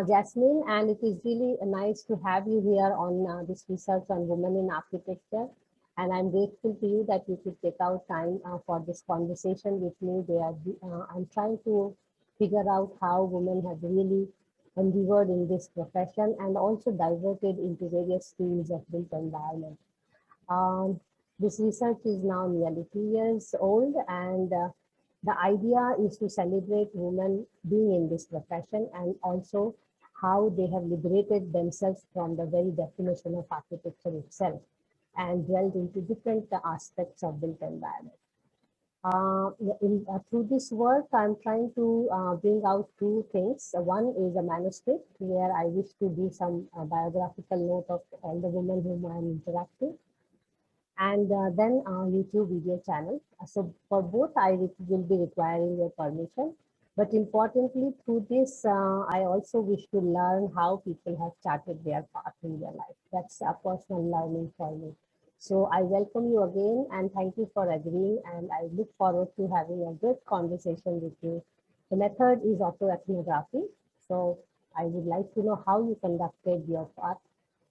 Jasmine, and it is really nice to have you here on this research on women in architecture. And I'm grateful to you that you could take out time for this conversation with me. I'm trying to figure out how women have really endeavored in this profession and also diverted into various fields of built environment. Um, this research is now nearly 2 years old, and the idea is to celebrate women being in this profession and also how they have liberated themselves from the very definition of architecture itself and dwelled into different aspects of built environment. Through this work, I'm trying to bring out two things. One is a manuscript where I wish to give some biographical note of all the women whom I am interacting, and then YouTube video channel. So for both, I will be requiring your permission. But importantly, through this, I also wish to learn how people have charted their path in their life. That's a personal learning for me. So I welcome you again and thank you for agreeing. And I look forward to having a good conversation with you. The method is autoethnography. So I would like to know how you conducted your path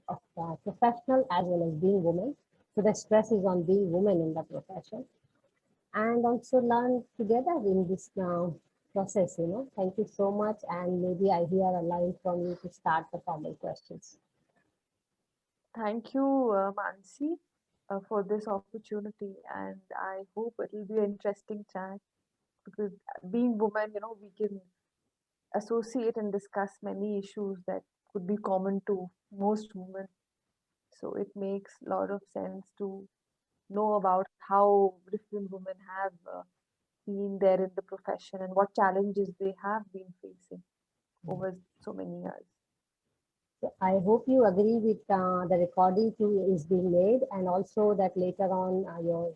of professional as well as being woman. So the stress is on being women in the profession, and also learn together in this process. Thank you so much. And maybe I hear a line from you to start the formal questions. Thank you, Mansee, for this opportunity, and I hope it will be an interesting chat because being women, we can associate and discuss many issues that could be common to most women. So it makes a lot of sense to know about how different women have been there in the profession and what challenges they have been facing over so many years. So I hope you agree with the recording too is being made, and also that later on your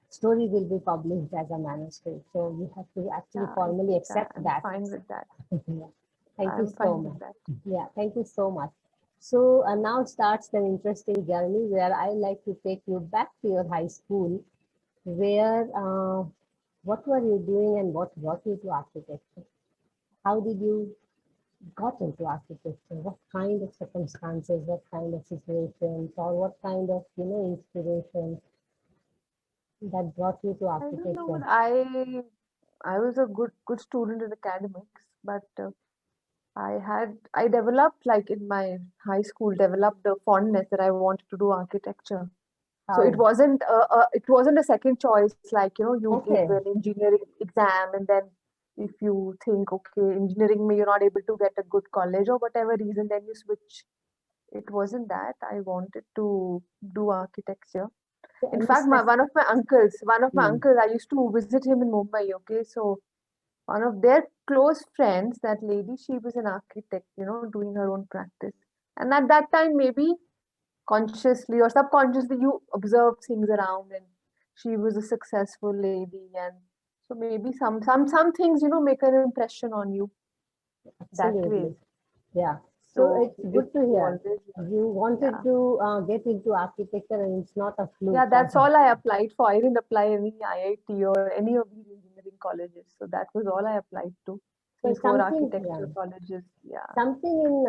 story will be published as a manuscript. So you have to actually formally accept that. I'm fine with that. Thank you so much. Yeah, thank you so much. So now starts the interesting journey where I like to take you back to your high school, where what were you doing and what brought you to architecture? How did you got into architecture? What kind of circumstances, what kind of situations, or what kind of inspiration that brought you to architecture? I don't know. I was a good student in academics, but I developed, like in my high school, developed the fondness that I wanted to do architecture. So it wasn't a second choice, like you give an engineering exam and then if you think, okay, engineering, you're not able to get a good college or whatever reason, then you switch. It wasn't that. I wanted to do architecture. In fact, one of my uncles, I used to visit him in Mumbai. Okay, so one of their close friends, that lady, she was an architect, doing her own practice. And at that time, maybe consciously or subconsciously, you observe things around, and she was a successful lady, and so maybe some things, make an impression on you. Absolutely. That way. Yeah. So it's good to hear. You wanted to get into architecture, and it's not a fluke. Yeah, that's all I applied for. I didn't apply any IIT or any of these engineering colleges. So that was all I applied to. So four architecture colleges. Yeah. Something in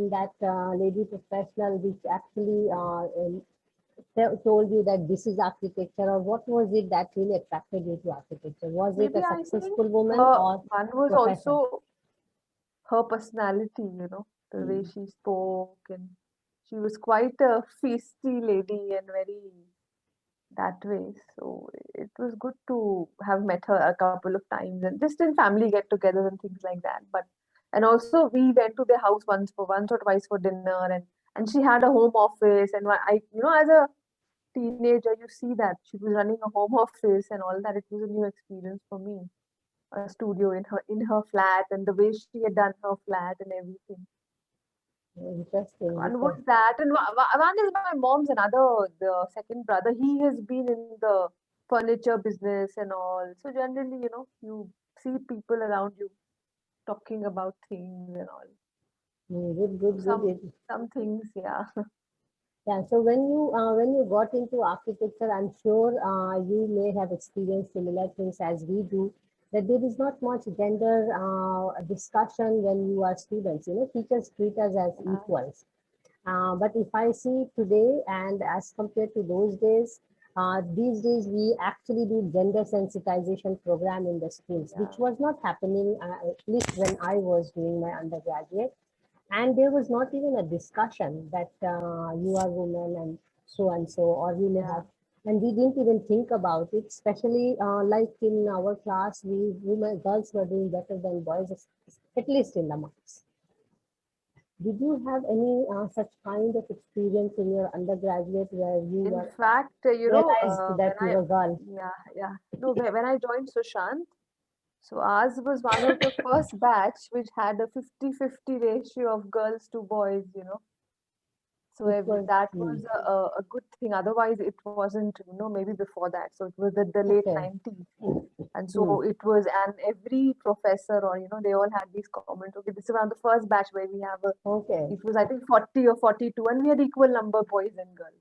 that lady professional which actually told you that this is architecture, or what was it that really attracted you to architecture? Was it a successful woman, or one was also her personality, the way she spoke, and she was quite a feisty lady and very that way. So it was good to have met her a couple of times and just in family get-togethers and things like that. And also we went to their house once or twice for dinner, and she had a home office, and I, as a teenager, you see that she was running a home office and all that. It was a new experience for me. A studio in her flat, and the way she had done her flat and everything. Interesting. One was that, and one is my mom's another, the second brother. He has been in the furniture business and all. So generally, you see people around you talking about things and all. Good. Some things, yeah. Yeah. So when you got into architecture, I'm sure you may have experienced similar things as we do. that there is not much gender discussion when you are students. Teachers treat us as Yeah, equals. But if I see today and as compared to those days, these days we actually do gender sensitization program in the schools, which yeah, was not happening at least when I was doing my undergraduate. And there was not even a discussion that you are women and so, or you may yeah. have, and we didn't even think about it, especially like in our class, girls were doing better than boys, at least in the marks. Did you have any such kind of experience in your undergraduate where you In were fact, realized that you were a girl? yeah, no, when I joined Sushant, so ours was one of the first batch which had a 50-50 ratio of girls to boys. So It was that was a good thing. Otherwise, it wasn't, maybe before that. So it was the late okay. 90s. And Hmm. so it was, and every professor or, they all had these comments. Okay, this is one of the first batch where we have Okay. it was, I think, 40 or 42, and we had equal number boys and girls.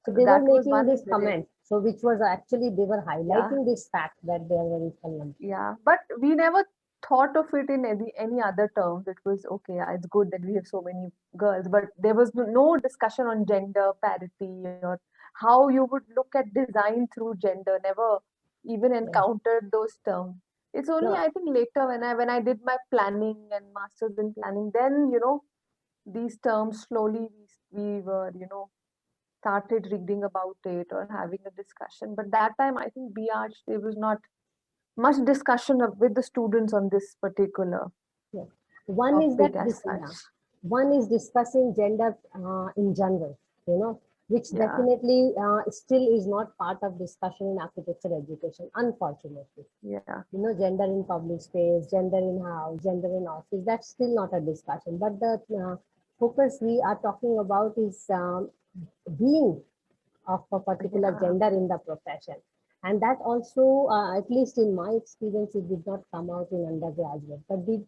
So So they were that was making one this great, comment. So which was actually they were yeah. highlighting this fact that they are very equal. Yeah, but we never thought of it in any other terms. It was okay, yeah, it's good that we have so many girls, but there was no discussion on gender parity or how you would look at design through gender. Never even Yeah. encountered those terms. It's only, No, I think, later when I did my planning and masters in planning, then these terms slowly we were started reading about it or having a discussion. But that time, I think BH there was not much discussion with the students on this particular yeah. One is that topic as this, such. yeah. One is discussing gender in general, which Yeah, definitely still is not part of discussion in architecture education, unfortunately. yeah, Gender in public space, gender in house, gender in office, that's still not a discussion. But the focus we are talking about is being of a particular yeah. gender in the profession. And that also, at least in my experience, it did not come out in undergraduate. But did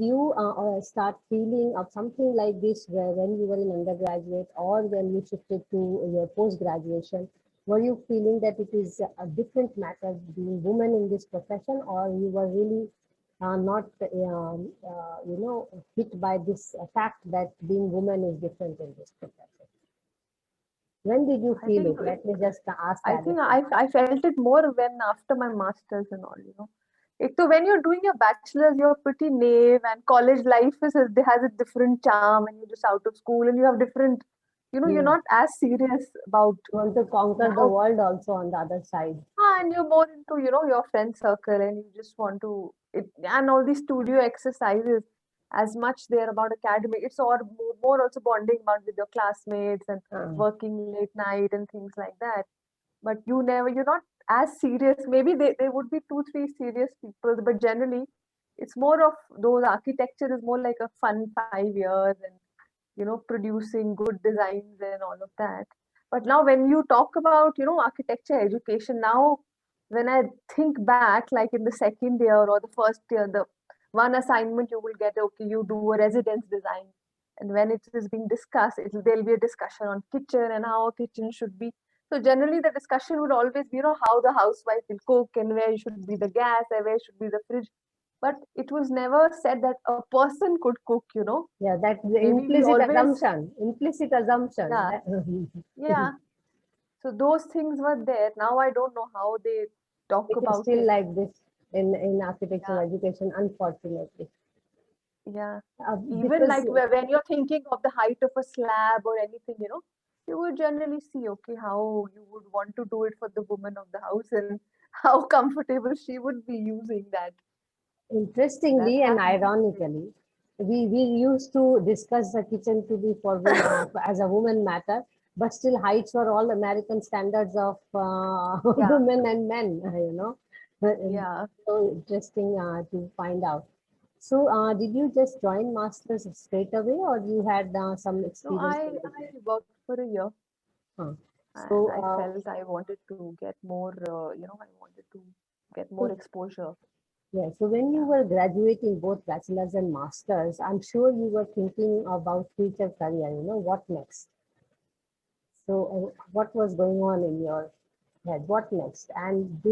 you start feeling of something like this where when you were in undergraduate or when you shifted to your post graduation? Were you feeling that it is a different matter being women in this profession, or you were really not, hit by this fact that being woman is different in this profession? When did you I feel think it? Let me just ask I that think question. I felt it more when after my masters and all. So when you're doing your bachelor's, you're pretty naive, and college life has a different charm, and you're just out of school, and you have different. You're Hmm. not as serious about You want to conquer the now. world also on the other side. And you're more into your friend circle, and you just want to it, and all these studio exercises, as much they're about academic, it's all more also bonding about with your classmates and Uh, working late night and things like that. But you're not as serious. Maybe there would be two, three serious people, but generally it's more of those architecture is more like a fun 5 years and producing good designs and all of that. But now when you talk about architecture education, now when I think back, like in the second year or the first year, the one assignment you will get, okay, you do a residence design. And when it is being discussed, there'll be a discussion on kitchen and how a kitchen should be. So generally the discussion would always be how the housewife will cook and where should be the gas and where should be the fridge. But it was never said that a person could cook. yeah, that's the Maybe we implicit always, assumption. Implicit assumption. yeah, yeah. So those things were there. Now I don't know how they talk It is about still it. like this in architectural Yeah, education, unfortunately. yeah. Even Because like when you're thinking of the height of a slab or anything, you would generally see, okay, how you would want to do it for the woman of the house and how comfortable she would be using that. That interestingly and has been there. ironically, we used to discuss the kitchen to be for women as a woman matter, but still heights were all American standards of Yeah, women and men. But, yeah. so interesting to find out. So, did you just join masters straight away, or you had some No, experience I in I between? worked for a year Huh. and So, I felt I wanted to get more, I wanted to get more so exposure. yeah. So when you Yeah. were graduating both bachelor's and masters, I'm sure you were thinking about future career. What next? So, what was going on in your head? What next? And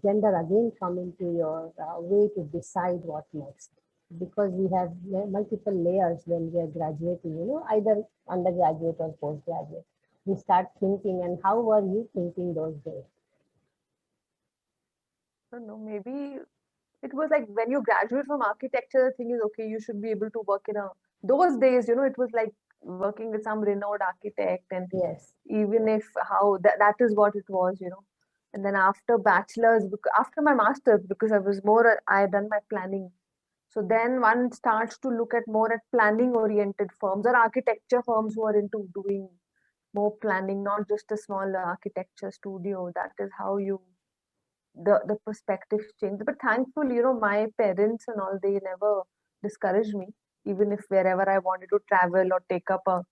gender again come into your way to decide what next? Because we have multiple layers when we are graduating, either undergraduate or postgraduate. We start thinking, and how were you thinking those days? I don't know, maybe it was like when you graduate from architecture, the thing is, okay, you should be able to work in a, those days, it was like working with some renowned architect, and Yes. even if how that is what it was. And then after bachelor's, after my master's, because I had done my planning. So then one starts to look at more at planning oriented firms or architecture firms who are into doing more planning, not just a small architecture studio. That is how you the perspective changed. But thankfully, my parents and all, they never discouraged me. Even if wherever I wanted to travel or take up a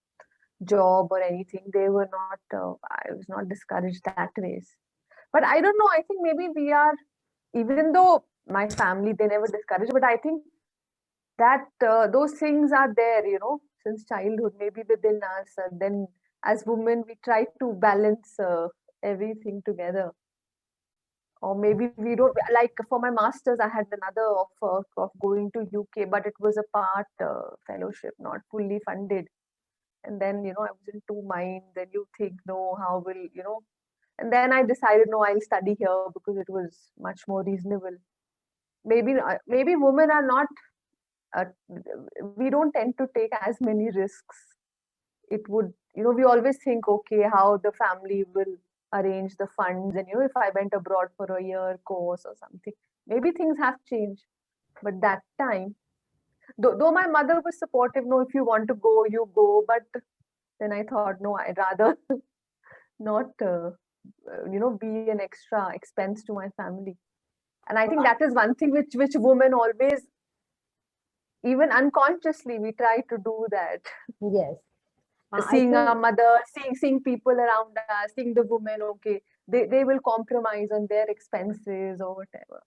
job or anything, they were not. I was not discouraged that ways. But I don't know. I think maybe we are, even though my family they never discouraged, but I think that those things are there, since childhood, maybe within us. And then as women, we try to balance everything together. Or maybe we don't, like for my masters, I had another offer of going to UK, but it was a part fellowship, not fully funded. And then, I was in two minds. Then you think, no, how will, and then I decided, no, I'll study here because it was much more reasonable. Maybe women are not, uh, we don't tend to take as many risks. It would, we always think, okay, how the family will arrange the funds. And, if I went abroad for a year course or something, maybe things have changed. But that time, though my mother was supportive, no, if you want to go, you go. But then I thought, no, I'd rather not, be an extra expense to my family. And I think that is one thing which women always, even unconsciously, we try to do that. Yes. I Seeing our think mother, seeing people around us, seeing the women, okay, they will compromise on their expenses or whatever.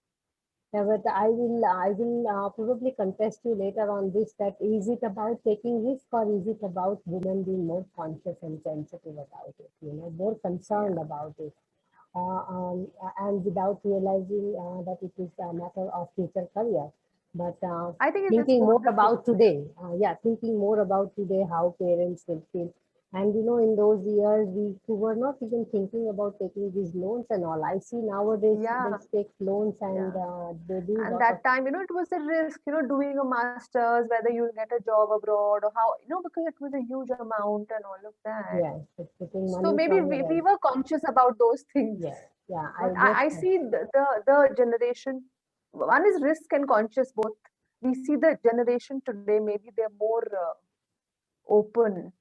Yeah, but I will probably contest you later on this, that is it about taking risk, or is it about women being more conscious and sensitive about it, more concerned Yeah, about it, and without realizing that it is a matter of future career, but I think it's thinking both more the things. about today, thinking more about today, how parents will feel. And in those years, we were not even thinking about taking these loans and all. I see nowadays Yeah, they take loans, and yeah. they do a And lot of. that time, it was a risk, doing a master's, whether you'll get a job abroad or how, because it was a huge amount and all of that. Yes, it's taking So money maybe from your we end. were conscious about those things. Yes, yeah, I But both. I see the generation, one is risk and conscious both. We see the generation today, maybe they're more open,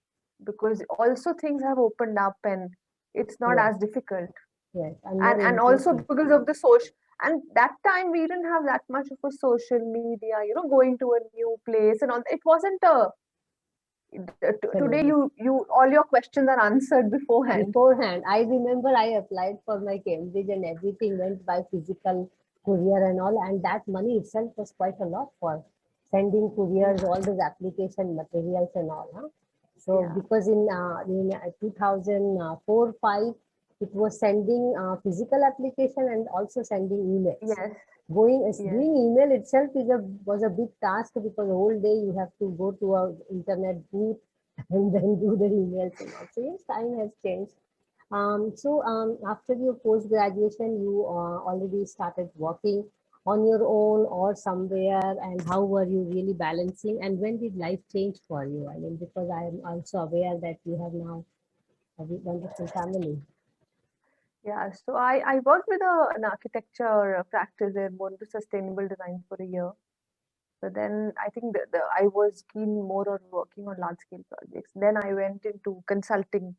because also things have opened up and it's not Yes, as difficult. yes, and more And also inclusive. because of the social, and that time we didn't have that much of a social media, going to a new place and all. It wasn't a, today Absolutely. you all your questions are answered beforehand. Beforehand, I remember I applied for my Cambridge, and everything went by physical courier and all, and that money itself was quite a lot for sending couriers Yeah, all those application materials and all. Huh? So yeah, because in 2004 5, it was sending physical application and also sending emails. yes, yes, Doing email itself was a big task, because the whole day you have to go to a internet booth and then do the emails and all. So yes, time has changed. After your post graduation, you already started working on your own or somewhere, and how were you really balancing? And when did life change for you? I mean, because I am also aware that you have now a wonderful family. yeah. So I worked with an architecture practice there, more into sustainable design for a year. But then I think I was keen more on working on large scale projects. Then I went into consulting,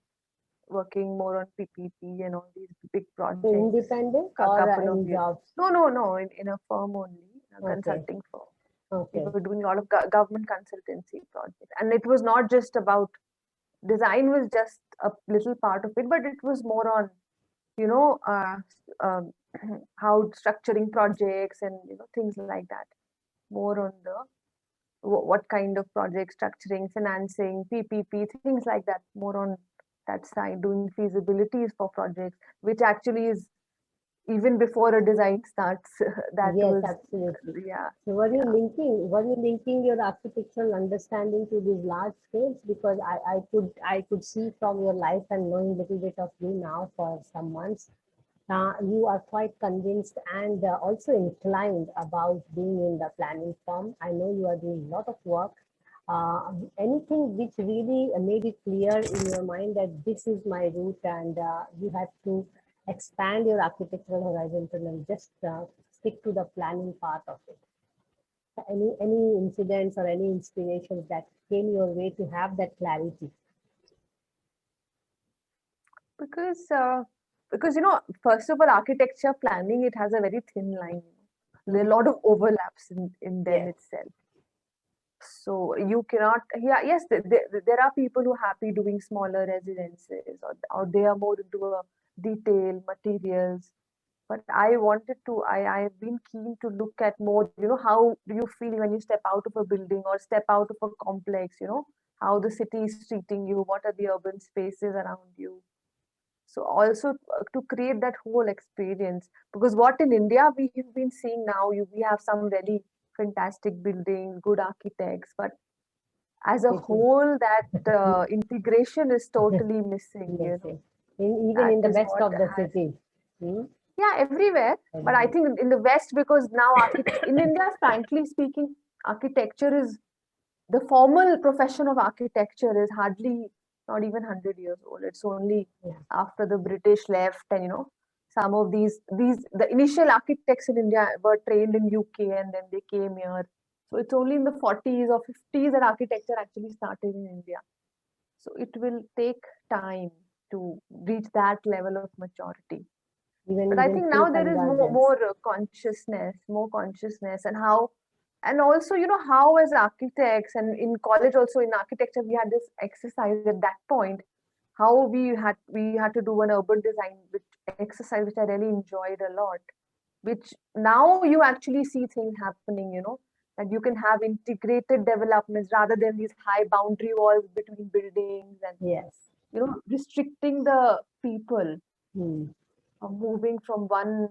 working more on PPP and all these big So projects. independent A or couple of in years. jobs? No, in a firm only, a Okay, consulting firm. We okay. were doing a lot of government consultancy projects, and it was not just about design; was just a little part of it, but it was more on, you know, um, how structuring projects and things like that. More on the what kind of project structuring, financing, PPP, things like that, more on that side, doing feasibilities for projects, which actually is even before a design starts. That Yes, was, absolutely. yeah, So yeah. were you linking your architectural understanding to these large scales? Because I could see from your life and knowing a little bit of you now for some months, you are quite convinced and also inclined about being in the planning firm. I know you are doing a lot of work. Anything which really made it clear in your mind that this is my route and you had to expand your architectural horizon and just stick to the planning part of it. Any incidents or any inspirations that came your way to have that clarity? Because, first of all, architecture planning, it has a very thin line. There are a lot of overlaps in them Yes, itself. So you cannot, yeah, yes, there are people who are happy doing smaller residences, or they are more into a detail, materials. But I wanted to, I have been keen to look at more, how do you feel when you step out of a building or step out of a complex, how the city is treating you, what are the urban spaces around you. So also to create that whole experience, because what in India we have been seeing now, we have some really fantastic buildings, good architects, but as a it is. whole, that integration is totally missing. Missing. Even That in the is best what of the has, cities. Hmm? yeah, everywhere. But I think in the West, because now in India, frankly speaking, architecture is the formal profession of architecture is hardly not even 100 years old. It's only Yeah. after the British left, and some of these the initial architects in India were trained in UK and then they came here. So it's only in the 40s or 50s that architecture actually started in India. So it will take time to reach that level of maturity. But I Even think now there is pre-convergence. more consciousness, and how, and also, how as architects, and in college also in architecture, we had this exercise at that point, how we had to do an urban design which exercise, which I really enjoyed a lot, which now you actually see things happening, that you can have integrated developments rather than these high boundary walls between buildings, and Yes. restricting the people, Hmm. moving from one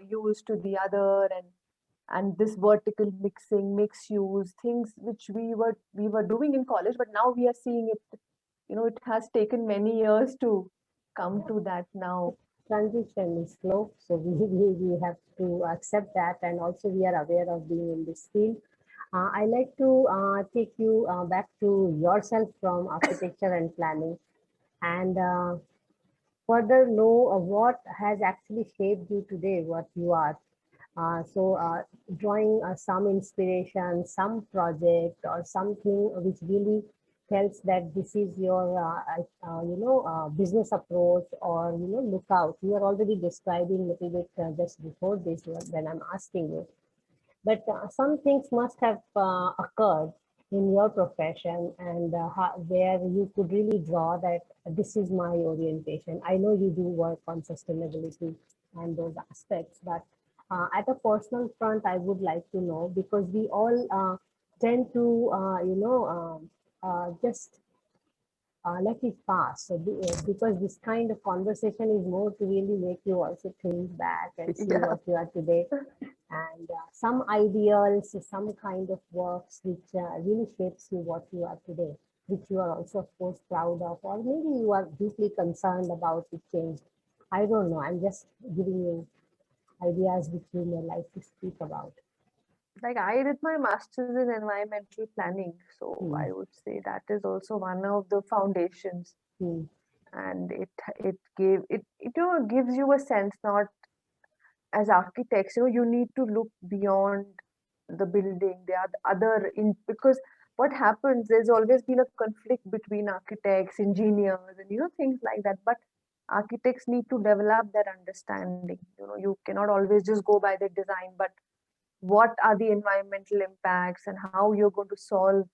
use to the other, and this vertical mixing, mix use things which we were doing in college, but now we are seeing it. It has taken many years to come to that now. Transition is slow, so we have to accept that, and also we are aware of being in this field. I like to take you back to yourself from architecture and planning, and further know what has actually shaped you today, what you are. Drawing some inspiration, some project or something which really tells that this is your, business approach or, lookout. You are already describing a little bit just before this when I'm asking you. But some things must have occurred in your profession and where you could really draw that this is my orientation. I know you do work on sustainability and those aspects, but at a personal front, I would like to know because we all tend to, just let it pass. So because this kind of conversation is more to really make you also think back and see Yeah. what you are today and some ideals, some kind of works which really shapes you what you are today, which you are also, of course, proud of, or maybe you are deeply concerned about it changed. I don't know. I'm just giving you ideas which you may like to speak about. Like, I did my master's in environmental planning, so Hmm. I would say that is also one of the foundations, Hmm. and it gives you a sense, not as architects, you need to look beyond the building. There are other in because what happens, there's always been a conflict between architects, engineers, and things like that. But architects need to develop that understanding. You cannot always just go by the design, but what are the environmental impacts and how you're going to solve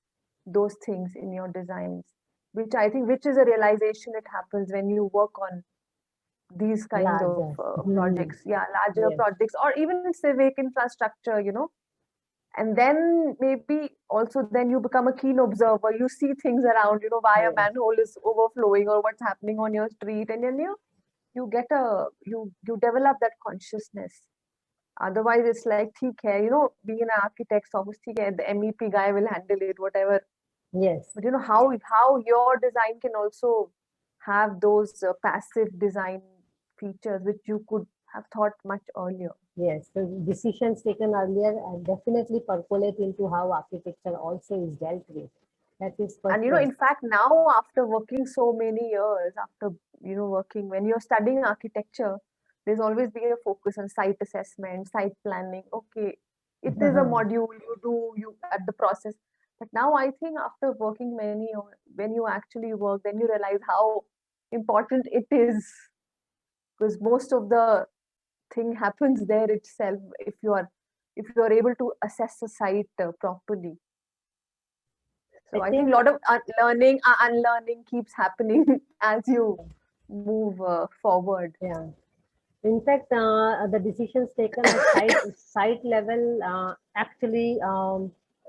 those things in your designs, which is a realization it happens when you work on these kind of Larger. Hmm. projects, yeah, larger Yes. projects, or even civic infrastructure, and then maybe also then you become a keen observer. You see things around, why a Yes. manhole is overflowing or what's happening on your street, and then you get you develop that consciousness. Otherwise, it's like, theek hai, being an architect's office, theek hai, the MEP guy will handle it, whatever. Yes. But how your design can also have those passive design features which you could have thought much earlier. Yes, so decisions taken earlier definitely percolate into how architecture also is dealt with. That is for And sure. in fact, now after working so many years, after working, when you're studying architecture, there's always been a focus on site assessment, site planning. Okay, it is a module you at the process. But now I think after working many, when you actually work, then you realize how important it is, because most of the thing happens there itself if you are able to assess a site properly. So I think a lot of learning, unlearning keeps happening as you move forward. Yeah. In fact, the decisions taken at site level actually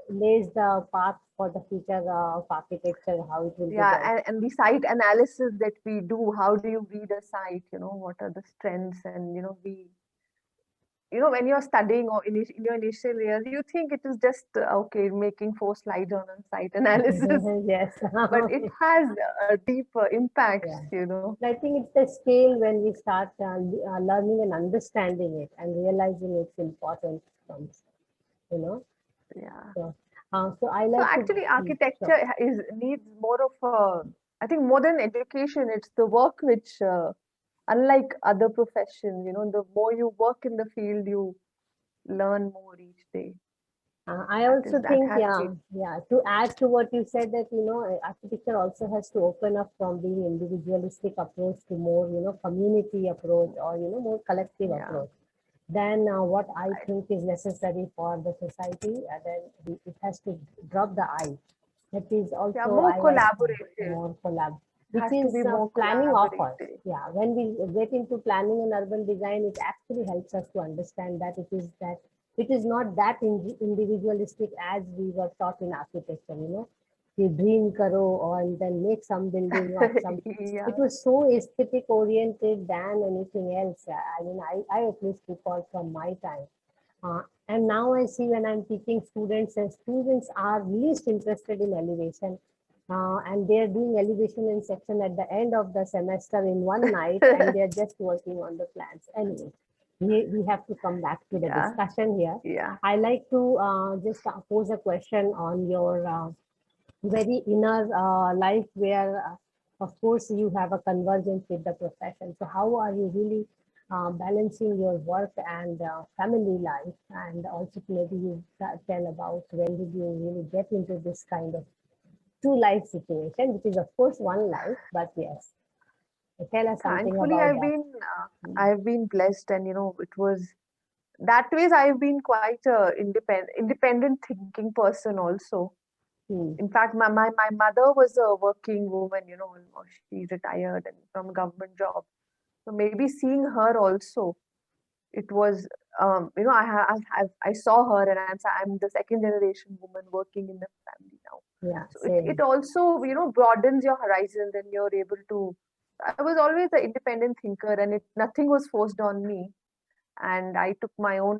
lays the path for the future of architecture, how it will be Yeah, built. and the site analysis that we do, how do you read a site? What are the strengths? And when you're studying or in your initial years, you think it is just okay, making 4 slides on a site analysis, Yes. but it has deeper impacts. Yeah. I think it's the scale when we start learning and understanding it and realizing its importance comes, Yeah. So, so I So like to. actually, Sure. architecture needs more of I think more than education, it's the work which, unlike other professions, the more you work in the field, you learn more each day. I also That think, has been. yeah. To add to what you said, that architecture also has to open up from being individualistic approach to more, community approach, or more collective Yeah. approach. Then what I think is necessary for the society, then it has to drop the I. That is Yeah, also more I like collaborative. more collab, It which has to is be more planning offers. collaborative. Yeah, when we get into planning and urban design, it actually helps us to understand that it is not that individualistic as we were taught in architecture. You dream karo or and then make some building of some. Yeah. It was so aesthetic oriented than anything else. I mean, I at least recall from my time. And now I see when I'm teaching students, and students are least interested in elevation. And they're doing elevation in section at the end of the semester in one night, and they're just working on the plans. Anyway, we have to come back to the Yeah. discussion here. Yeah. I like to just pose a question on your very inner life where, of course, you have a convergence with the profession. So how are you really balancing your work and family life? And also maybe you tell about when did you really get into this kind of two life situation, which is of course one life, but yes, tell us something Thankfully, about that. I've been blessed, and it was that ways I've been quite a independent thinking person also. In fact, my mother was a working woman, she retired and from a government job. So maybe seeing her also, it was, I saw her, and I'm the second generation woman working in the family now. Yeah, So it same. also, broadens your horizon, and you're able to. I was always an independent thinker, and nothing was forced on me. And I took my own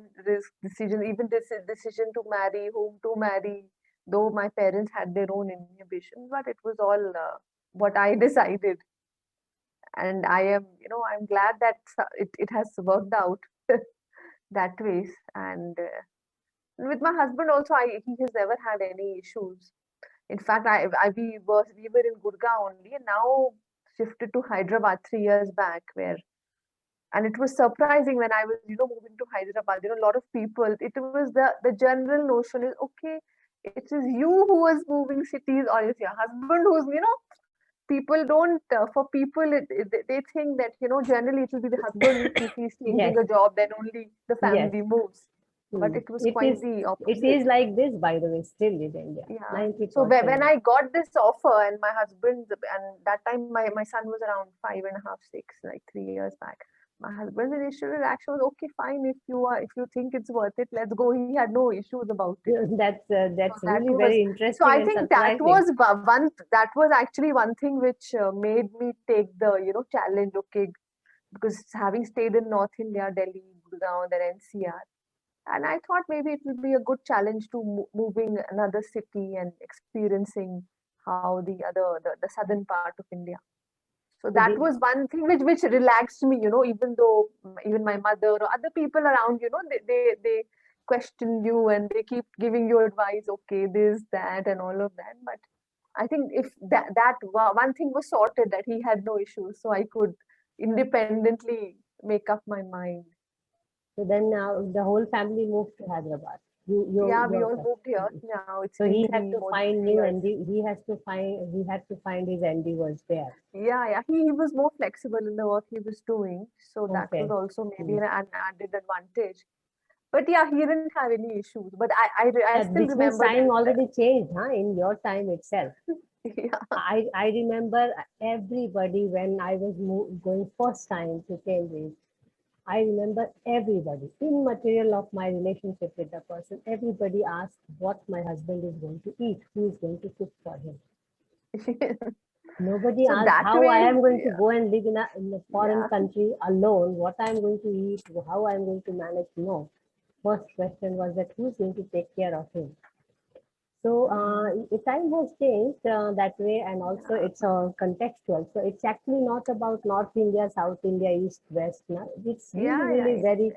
decision, even this decision to marry, whom to marry, though my parents had their own inhibitions, but it was all what I decided. And I'm glad that it has worked out that ways. And with my husband also, he has never had any issues. In fact, we were in Gurgaon only, and now shifted to Hyderabad 3 years back, and it was surprising when I was, moving to Hyderabad. A lot of people, it was the general notion is, okay, it is you who is moving cities, or it's your husband who's, people don't, for people, they think that, generally it will be the husband, if he's Yes, changing a job, then only the yes. family moves. But it was It quite is. the It opposite. is like this, by the way, still in India. Yeah. So when 90%. I got this offer, and my husband, and that time my son was around 5.5, 6, like 3 years back. My husband's initial reaction was, okay, fine, if you think it's worth it, let's go. He had no issues about it. So That's that really was, very so interesting I and think that surprising. was that was actually one thing which made me take the challenge. Okay, because having stayed in North India, Delhi, Gurgaon, then NCR, and I thought maybe it will be a good challenge to moving another city and experiencing how the southern part of India. So So that was one thing which relaxed me, even though even my mother or other people around, they question you and they keep giving you advice, okay, this, that, and all of that. But I think if one thing was sorted, that he had no issues, so I could independently make up my mind. so then the whole family moved to Hyderabad. Yeah, we Your all moved here. family. Now it's So been he had three to more than find three new years. and he had to find his endeavors there. Yeah. He was more flexible in the work he was doing, so that was Okay. also maybe Hmm. an added advantage. But yeah, he didn't have any issues. But I still Which means remember time that. already changed, huh? In your time itself. Yeah, I remember everybody when I was going first time to Cambridge. I remember everybody, immaterial of my relationship with the person. Everybody asked what my husband is going to eat, who is going to cook for him. Nobody so asked that how I way, am going to go and live in a foreign yeah, country alone, what I am going to eat, how I am going to manage. No. First question was that who's going to take care of him? So time has changed that way, and also yeah, it's contextual. So it's actually not about North India, South India, East, West. No? It's really, yeah, yeah. really very,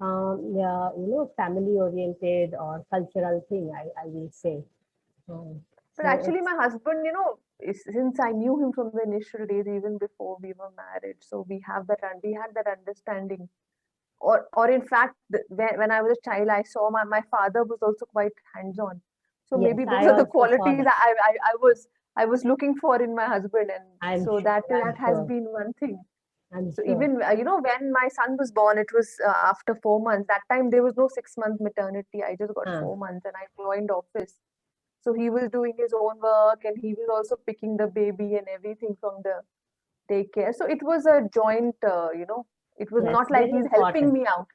yeah, family oriented or cultural thing, I will say. But So actually, it's my husband, since I knew him from the initial days, even before we were married, so we had that understanding. Or in fact, when I was a child, I saw my father was also quite hands-on. So yes, maybe those I are the also saw qualities that. I was looking for in my husband, and I'm so sure. that I'm has sure. been one thing. I'm So sure. even when my son was born, it was after 4 months. That time there was no 6 month maternity. I just got Uh, 4 months, and I joined office. So he was doing his own work, and he was also picking the baby and everything from the daycare. So it was a joint. It was yes, not like very he's helping important. me out.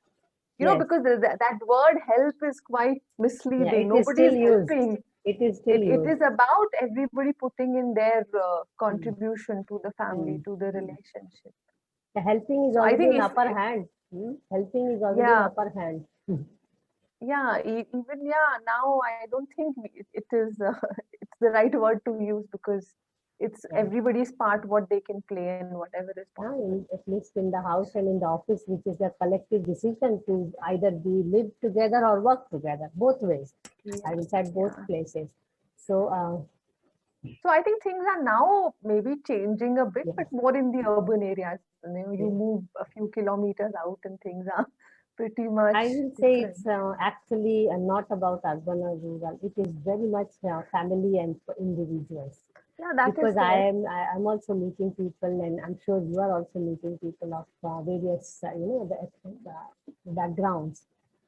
Yes. Because that word help is quite Yeah, misleading. it is Nobody still is used. helping. It is still It used. is about everybody putting in their Mm, contribution to the family, mm, to the mm. relationship. The helping is So I already think an if, upper hand. Helping is already an yeah, upper hand. yeah, even yeah, now I don't think it is it's the right word to use, because it's Yeah. everybody's part what they can play and whatever is possible. At least in the house and in the office, which is a collective decision to either be live together or work together, both ways. I Yeah, will say both yeah. places. So So I think things are now maybe changing a bit, yes, but more in the urban areas. You yes. move a few kilometers out and things are pretty much I will say different. it's actually not about urban or rural. It is very much family and for individuals. Yeah, that is Because correct. I'm also meeting people, and I'm sure you are also meeting people of various backgrounds,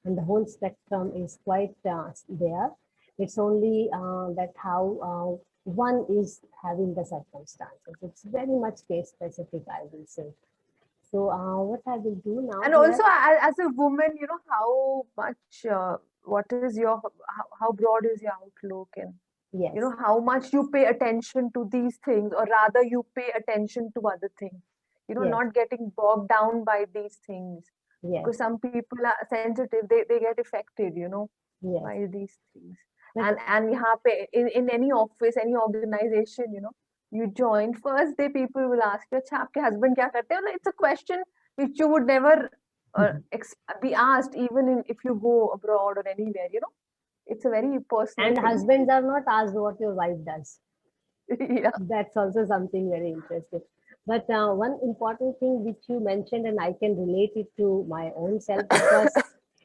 and the whole spectrum is quite there. It's only that how one is having the circumstances. It's very much case specific, I will say. So what I will do now And here, also, as a woman, how much, what is your, how broad is your outlook, and yes, how much you pay attention to these things, or rather you pay attention to other things, yes, not getting bogged down by these things, yes, because some people are sensitive, they get affected, yes. by these things. But And यहाँ पे in any office, any organization, you join, first day people will ask you, अच्छा आपके husband क्या करते हैं? It's a question which you would never be asked, even if you go abroad or anywhere, it's a very personal and thing. husbands are not asked what your wife does. Yeah, That's also something very interesting. But one important thing which you mentioned, and I can relate it to my own self, because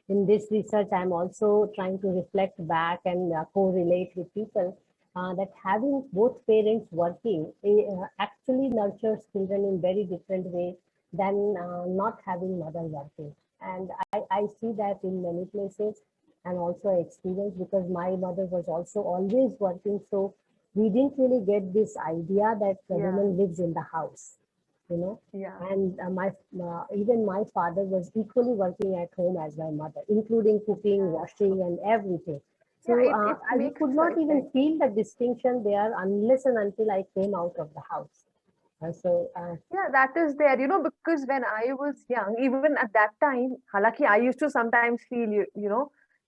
in this research, I'm also trying to reflect back and correlate with people that having both parents working actually nurtures children in very different way than not having mother working. And I see that in many places, and also I experience, because my mother was also always working. So we didn't really get this idea that the yeah, woman lives in the house, you know. yeah, And my even my father was equally working at home as my mother, including cooking, yeah, washing, and everything. yeah. So It we makes could not correct. even feel the distinction there unless and until I came out of the house. Yeah, that is there, because when I was young, even at that time, halaki, I used to sometimes feel,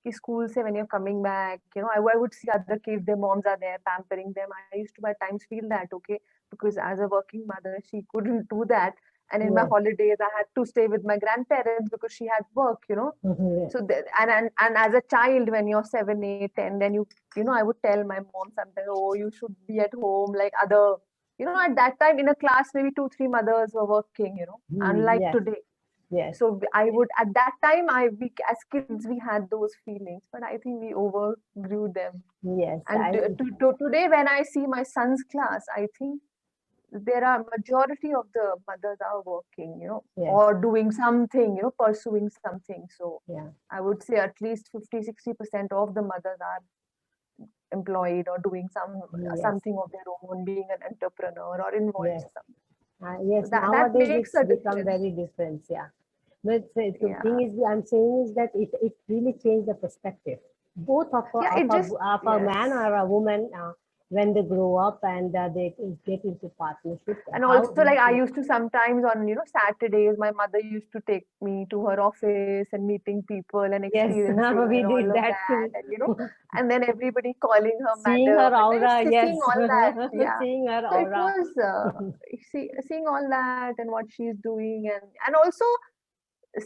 कि school se when you're coming back, I would see other kids, their moms are there pampering them. I used to at times feel that, okay, because as a working mother, she couldn't do that. And in my Yes. holidays, I had to stay with my grandparents because she had work. Yes. So, and as a child, when you're 7, 8, 10, then I would tell my mom sometimes, oh, you should be at home like other at that time in a class, maybe 2, 3 mothers were working, unlike Yes. today. Yes. So I would, at that time, as kids, we had those feelings, but I think we overgrew them. Yes. And today, when I see my son's class, I think there are majority of the mothers are working, Yes. or doing something, pursuing something. So Yeah. I would say at least 50-60% of the mothers are employed or doing Yes. something of their own, being an entrepreneur or involved Yes. in something. So Yes. that Nowadays makes it's a become difference. very different. Yeah. But the thing Yeah. is, I'm saying is that it really changed the perspective, both Yeah, it just, of a yes. man or a woman, when they grow up and they get into partnership. And How also, like, I used to sometimes on Saturdays, my mother used to take me to her office and meeting people and yes, experiencing we and all did of that that. too. And then everybody calling her Seeing her madam and aura, seeing yes, all that. Yeah. seeing her So it aura. was seeing all that and what she's doing, and also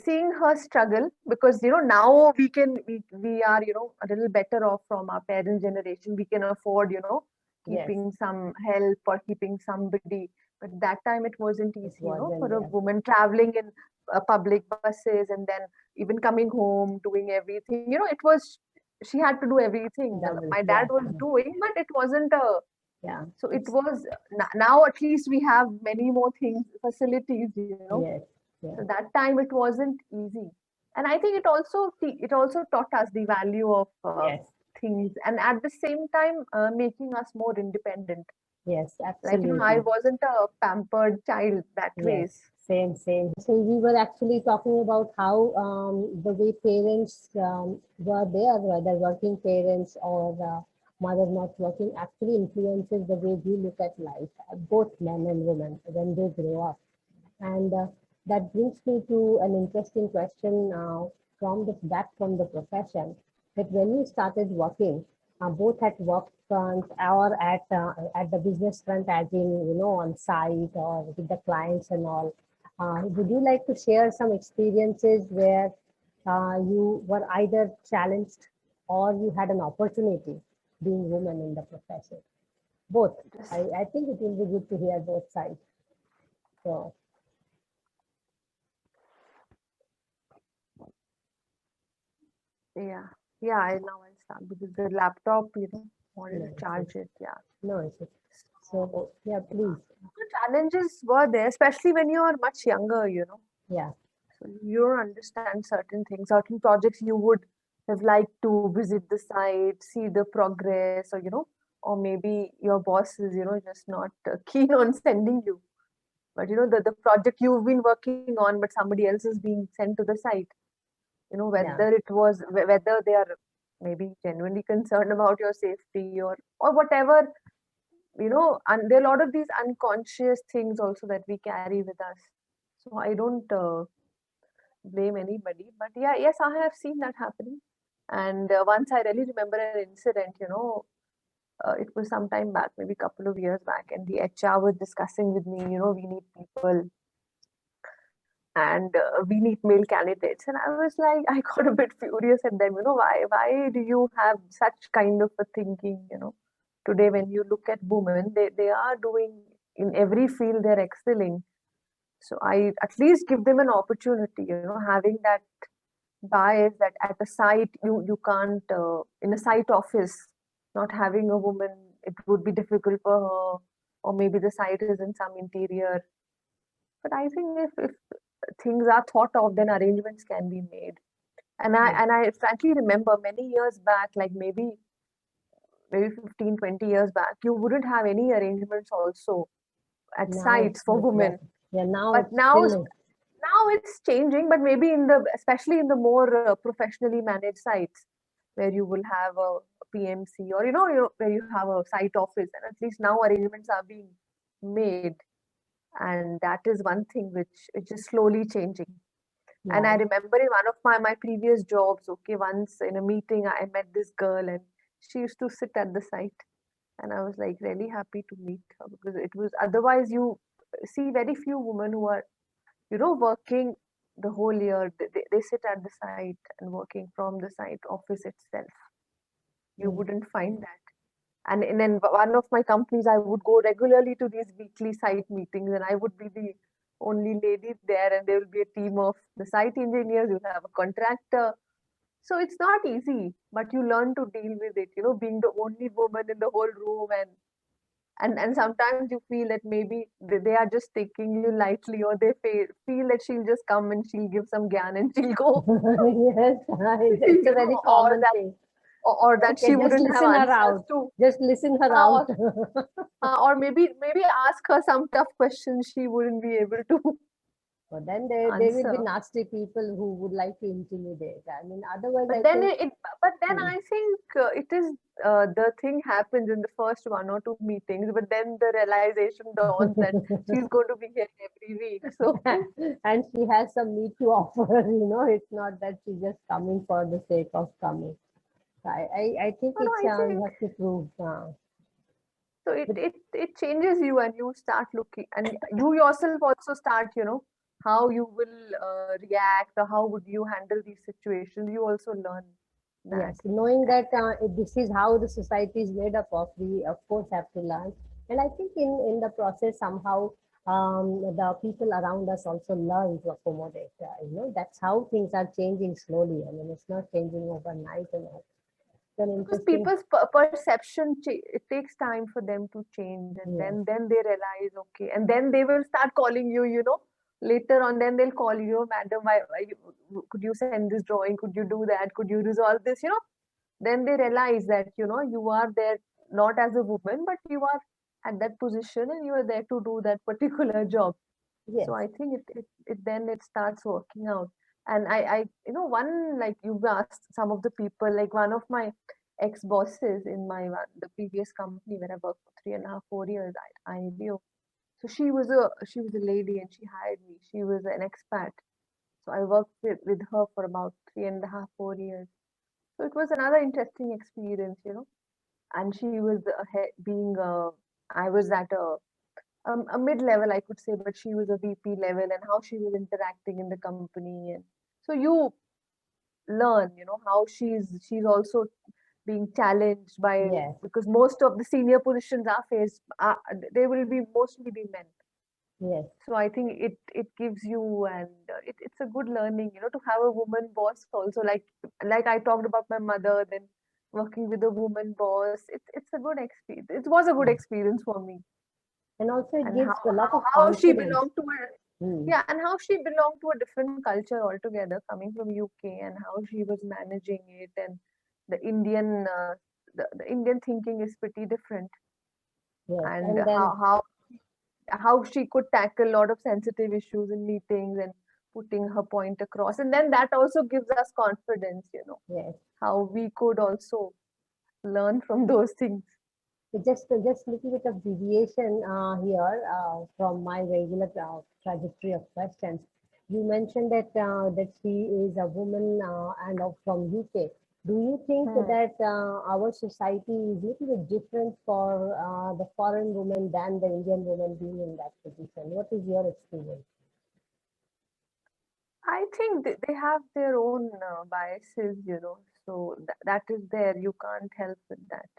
seeing her struggle, because now we are a little better off from our parents generation. We can afford Yes, keeping some help or keeping somebody, but that time it wasn't it easy wasn't for a there. woman traveling in public buses, and then even coming home doing everything. It was, she had to do everything. Double, My dad yeah, was doing, but it wasn't a, yeah. so it It's was, now at least we have many more things, facilities. yes, So yeah, that time it wasn't easy, and I think it also taught us the value of yes, things, and at the same time making us more independent. yes, Like I absolutely. wasn't a pampered child that Yes, ways. same, same. So we were actually talking about how the way parents were there, whether working parents or mother not working, actually influences the way we look at life, both men and women, when they grow up. And that brings me to an interesting question now from the profession, that when you started working, both at work front or at the business front, as in on site or with the clients and all, would you like to share some experiences where you were either challenged or you had an opportunity being woman in the profession? Both. Just, I think it will be good to hear both sides. So yeah, yeah. I'll start because the laptop wanted no to issues. charge it. Yeah. No issues. So So yeah, please. the challenges were there, especially when you are much younger. Yeah, So you don't understand certain things, certain projects you would have liked to visit the site, see the progress, or maybe your boss is just not keen on sending you. But the project you've been working on, but somebody else is being sent to the site. yeah, Whether they are maybe genuinely concerned about your safety or whatever, and there are a lot of these unconscious things also that we carry with us. So I don't blame anybody, but yeah, yes, I have seen that happening. And once I really remember an incident. It was some time back, maybe a couple of years back, and the HR was discussing with me, we need people and we need male candidates. And I was like, I got a bit furious at them, why do you have such kind of a thinking? Today, when you look at women, they are doing in every field, they're excelling. So I at least give them an opportunity, having that bias that at a site you can't in a site office, not having a woman, it would be difficult for her, or maybe the site is in some interior. But I think if things are thought of, then arrangements can be made. And i yeah. and i frankly remember many years back, like maybe 15, 20 years back, you wouldn't have any arrangements also at Now sites it's for much women. better. Yeah, now But it's now it's changing, but maybe especially in the more professionally managed sites, where you will have a PMC, or where you have a site office, and at least now arrangements are being made. And that is one thing which is just slowly changing. And I Right. remember in one of my previous jobs, okay, once in a meeting, I met this girl and she used to sit at the side. And I was like really happy to meet her because it was otherwise you see very few women who are, working the whole year. They sit at the site and working from the site office itself. You Mm. wouldn't find that. And in one of my companies, I would go regularly to these weekly site meetings, and I would be the only lady there, and there will be a team of the site engineers, you have a contractor. So it's not easy, but you learn to deal with it, being the only woman in the whole room. And sometimes you feel that maybe they are just taking you lightly, or they feel that she'll just come and she'll give some gyan and she'll go, Yes, it's a very or common that thing. she Okay, just wouldn't have listen her answers out. to. Just listen her uh, out. or, or maybe ask her some tough questions she wouldn't be able to But then there will be answer. nasty people who would like to intimidate. I mean, otherwise, But I then think. but then Hmm. I think it is the thing happens in the first one or two meetings, but then the realization dawns that she's going to be here every week. So And she has some meat to offer. It's not that she's just coming for the sake of coming. I think no, it's I you think have to prove. so. It But it it changes you, and you start looking, and you yourself also start, how you will react, or how would you handle these situations. You also learn that. yes, knowing that this is how the society is made up of, we of course have to learn. And I think in the process somehow the people around us also learn to accommodate. That's how things are changing slowly. I mean, it's not changing overnight. And all. It's an Because interesting. people's perception, it takes time for them to change, and Yes, then they realize, okay, and then they will start calling you, later on. Then they'll call you, madam, could you send this drawing, could you do that, could you resolve this, then they realize that, you are there not as a woman, but you are at that position, and you are there to do that particular job. So yes, I think it then it starts working out. And I one, like you've asked some of the people, like one of my ex bosses in the previous company where I worked for 3.5 4 years, IBO. So she was a lady, and she hired me. She was an expat. So I worked with her for about 3.5 4 years. So it was another interesting experience, And she was being I was at a mid-level, I could say, but she was a VP level, and how she was interacting in the company. And so you learn, how she's also being challenged by, yes. because most of the senior positions are faced, they will be mostly be men. Yes. So I think it gives you, and it's a good learning, to have a woman boss also. Like I talked about my mother, then working with a woman boss. It's a good experience. It was a good Mm. experience for me. And also it And how gives a lot of how she confidence. belonged to a, Mm. yeah, and how she belonged to a different culture altogether, coming from UK, and how she was managing it. And the Indian the Indian thinking is pretty different. Yes. And And then how she could tackle a lot of sensitive issues in meetings and putting her point across. And then that also gives us confidence, yes. how we could also learn from those things. Just little bit of deviation here from my regular trajectory of questions. You mentioned that she is a woman and from UK. Do you think Hmm. that our society is little bit different for the foreign woman than the Indian woman being in that position? What is your experience? I think they have their own biases, so that is there. You can't help with that.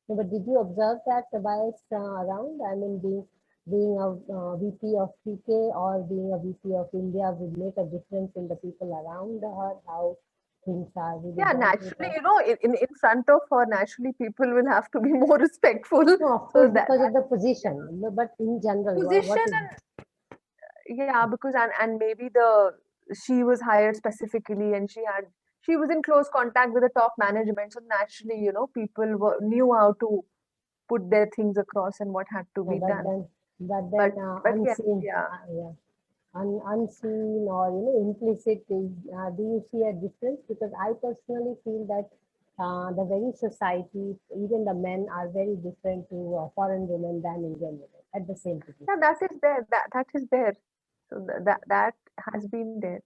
No, but did you observe that the bias around? I mean, being a VP of PK or being a VP of India would make a difference in the people around her, how things are. Did you Yeah, observe naturally, that? in front of her, naturally, people will have to be more respectful. No, of So course, because of the position. No, but in general, what position, is? and yeah, because and maybe the she was hired specifically, and she was in close contact with the top management. So naturally, knew how to put their things across and what had to No, be done. but But then yes, unseen, yeah. yeah, unseen or implicit is. Do you see a difference? Because I personally feel that the very society, even the men, are very different to foreign women than Indian women. at the same position. Yeah, that is there. That is there. So that has been there.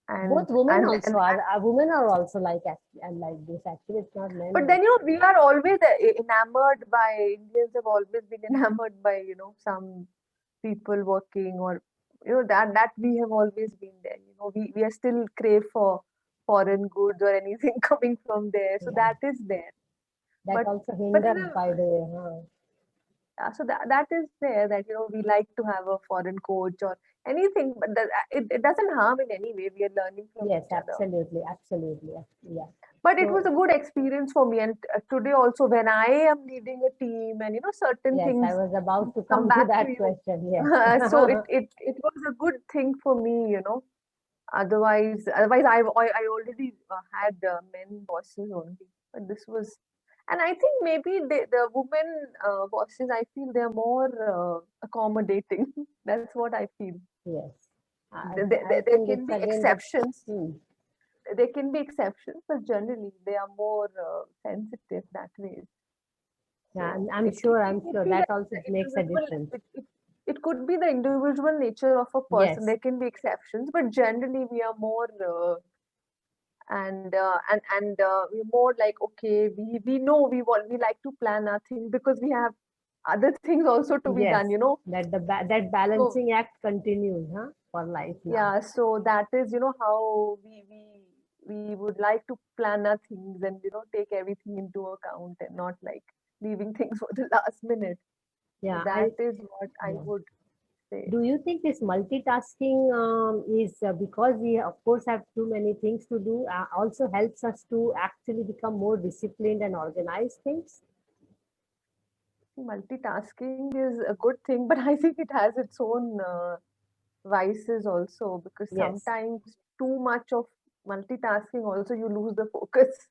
Both And women and also and are, women are also like and like this. Actually, it's not men but only. then we are always enamored by Indians have always been enamored by some people working, or that we have always been there. We are still crave for foreign goods or anything coming from there. So Yeah, that is there. that But also but in hindered by a the. so that is there, that we like to have a foreign coach or anything, but it doesn't harm in any way. We are learning from Yes, each other. absolutely, absolutely. Yeah. But it was So a good experience for me, and today also when I am leading a team and certain yes, I things was about to come come to back to that you. question. Yes. So it was a good thing for me. Otherwise I already had men bosses only, but this was, and I think maybe the women bosses, I feel they're more accommodating. That's what I feel. Yes. I There think can it's be again the. exceptions. Hmm. There can be exceptions, but generally they are more sensitive that way. Yeah, So I'm it could sure be that that also the makes a individual, difference. it could be the individual nature of a person. Yes, There can be exceptions, but generally we are more we're more like, okay, we know we like to plan our things because we have other things also to be yes, done. that that So balancing act continues, huh, for life now. yeah, so that is how we would like to plan our things and take everything into account and not like leaving things for the last minute. So Yeah, that is what I yeah. would say. Do you think this multitasking is because we, of course, have too many things to do, also helps us to actually become more disciplined and organize things? Multitasking is a good thing, but I think it has its own vices also, because Yes, sometimes too much of multitasking also you lose the focus.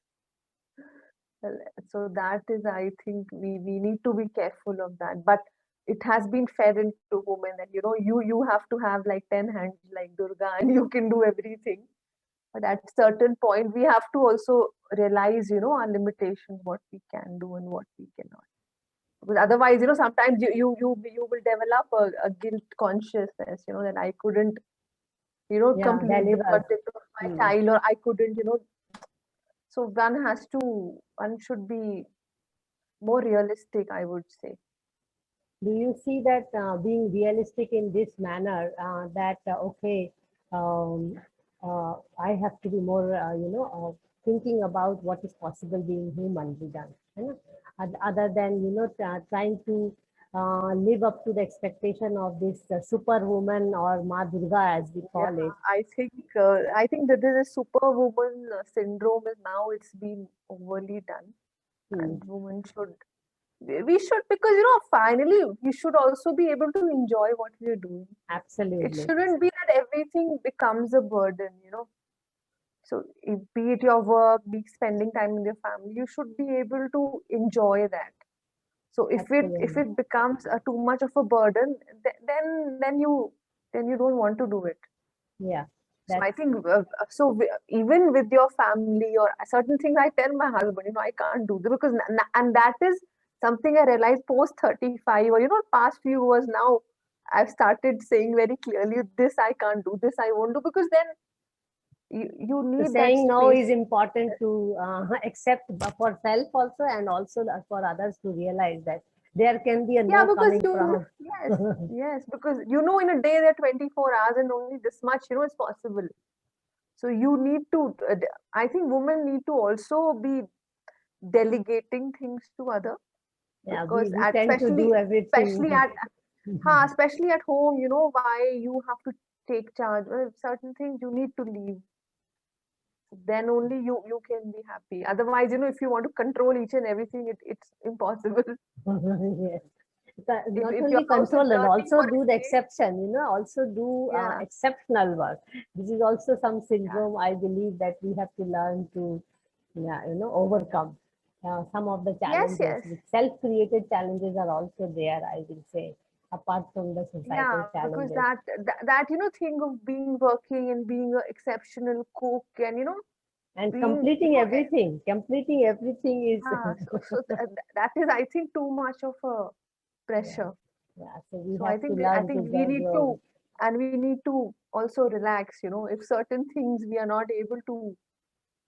Well, so that is, I think we need to be careful of that. But it has been fed into women that you have to have like 10 hands like Durga and you can do everything. But at certain point we have to also realize our limitations, what we can do and what we cannot. Because otherwise sometimes you will develop a guilt consciousness, that I couldn't yeah, complete the deliver. project of my Hmm. child, or I couldn't. So one should be more realistic, I would say. Do you see that being realistic in this manner, that okay, um, I have to be more, thinking about what is possible being human be done, you know? Other than trying to live up to the expectation of this superwoman or Ma Durga as we Yeah, call it. I think that this superwoman syndrome is now, it's been overly done, Hmm, and women should, we should, because finally we should also be able to enjoy what we are doing. It absolutely, shouldn't be that everything becomes a burden. So be it your work, be spending time with your family, you should be able to enjoy that. So if absolutely, it becomes too much of a burden, then you don't want to do it. yeah, So I that's think even with your family or certain things, I tell my husband, I can't do this because and that is something I realized post 35, or past few years now. I've started saying very clearly, this I can't do, this I won't do, because then you so need that saying no space. is important to accept for self also, and also for others to realize that there can be a Yeah, no because coming from. yes, because in a day there are 24 hours and only this much is possible. So you need to, I think women need to also be delegating things to other, Yeah, because we tend to do everything. especially at especially at home, why you have to take charge. Certain things you need to leave. Then only you can be happy. Otherwise, if you want to control each and everything, it's impossible. Yes. Not If your only house is control and dirty also for a do the day, exception, also do yeah, exceptional work. This is also some yeah. syndrome I believe that we have to learn to, yeah, overcome. Some of the Yes, challenges, yes. self-created challenges are also there, I will say, apart from the Yeah, societal because challenges. that thing of being working and being an exceptional cook and And being completing everything is, yeah, so that is, I think, too much of a yeah. pressure. Yeah, so we So have to I learn to think we need grow. to, and we need to also relax, you know, if certain things we are not able to